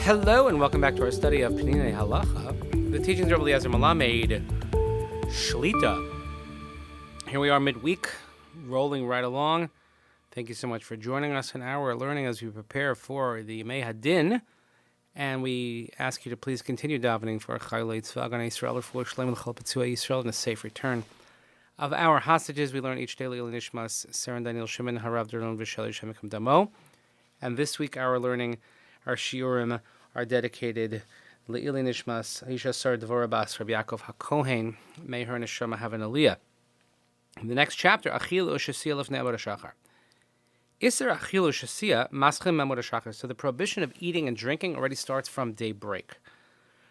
Hello and welcome back to our study of Peninei Halacha, the teachings of Rabbi Eliezer Malamed Shlita. Here we are midweek, rolling right along. Thank you so much for joining us in our learning as we prepare for the May Hadin. And we ask you to please continue davening for Chaylei Tzva Gan Yisrael, for Shlem L'Chol Petzua Yisrael, and a safe return of our hostages. We learn each day Leil Nishmas, Saren Daniel Shimon, Harav Derlon V'Sheli Shemekam Damo. And this week our learning, our shiurim, are dedicated Le'ili Nishmas, Aisha Sar Dvorah Bas, Rabbi Yaakov HaKohen, may her neshama have an aliyah. In the next chapter, Achil U'Shasiyah Lefnei Alot Hashachar. Isser Achil U'Shasiyah Maschim Alot Hashachar. So the prohibition of eating and drinking already starts from daybreak.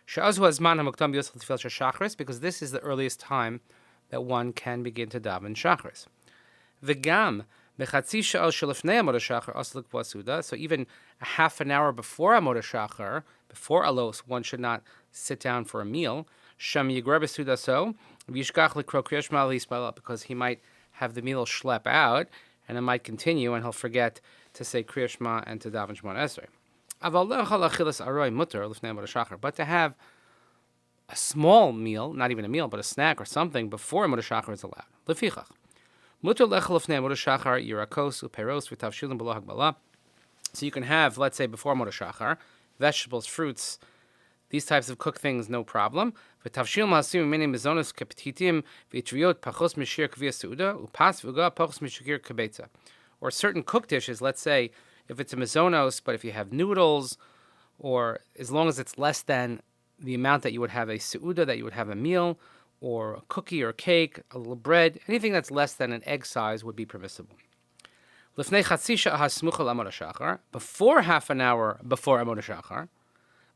She'azu Hazman HaMuktam B'Yosel Tefillah Shachris, because this is the earliest time that one can begin to daven Shachris. V'gam so even a half an hour before Alot Hashachar, before Alos, one should not sit down for a meal. Because he might have the meal schlep out, and it might continue, and he'll forget to say Kriya Shema and to daven Shemona Esrei. But to have a small meal, not even a meal, but a snack or something before Alot Hashachar is allowed. So you can have, let's say, before Alot Hashachar, vegetables, fruits, these types of cooked things, no problem. Or certain cooked dishes, let's say, if it's a mezonos, but if you have noodles, or as long as it's less than the amount that you would have a seuda, that you would have a meal, or a cookie or cake, a little bread, anything that's less than an egg size would be permissible. Before half an hour before Alot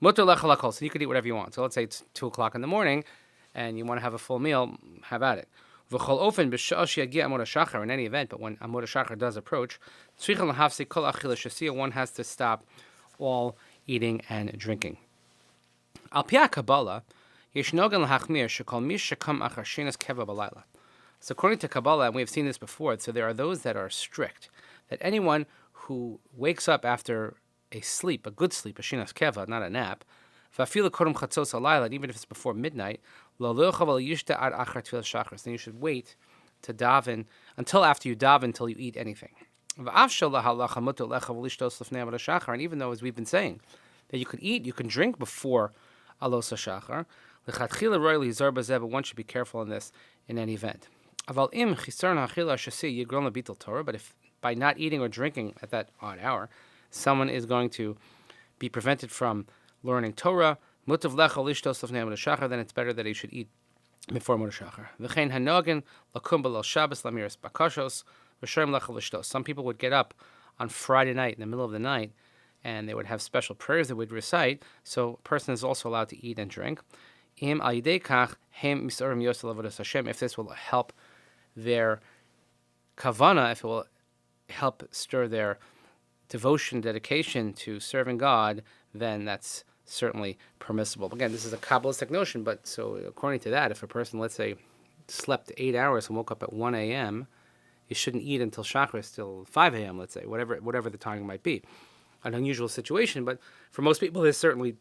Hashachar, so you could eat whatever you want. So let's say it's 2 o'clock in the morning, and you want to have a full meal, have at it. In any event, but when Alot Hashachar does approach, one has to stop all eating and drinking. Al Pia Kabbalah, so according to Kabbalah, and we have seen this before, so there are those that are strict, that anyone who wakes up after a sleep, a good sleep, a shinas keva, not a nap, and even if it's before midnight, then you should wait to daven until after you daven, until you eat anything. And even though, as we've been saying, that you can eat, you can drink before Alot Hashachar, but one should be careful in this in any event. But if by not eating or drinking at that odd hour, someone is going to be prevented from learning Torah, then it's better that he should eat before Alot Hashachar. Some people would get up on Friday night in the middle of the night, and they would have special prayers they would recite, so a person is also allowed to eat and drink. If this will help their kavana, if it will help stir their devotion, dedication to serving God, then that's certainly permissible. Again, this is a Kabbalistic notion, but so according to that, if a person, let's say, slept 8 hours and woke up at 1 a.m., you shouldn't eat until Shachris, till 5 a.m., let's say, whatever the time might be. An unusual situation, but for most people this certainly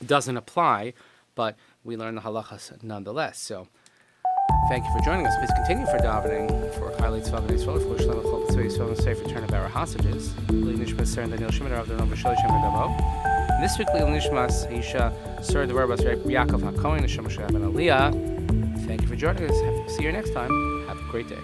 doesn't apply, but we learn the halachas nonetheless. So thank you for joining us. Please continue for davening for Chaylei Tzva Gan Yisrael, for Shlem L'Chol Petzua Yisrael, and safe return of our hostages. Nishmat, Saren Daniel Shimon, Harav Derlon V'Sheli Shemekam Damo. This week, Nishmas, Aisha Sar Dvorah Bas, Rabbi Yaakov HaKohen, neshama have an aliyah. Thank you for joining us. See you next time. Have a great day.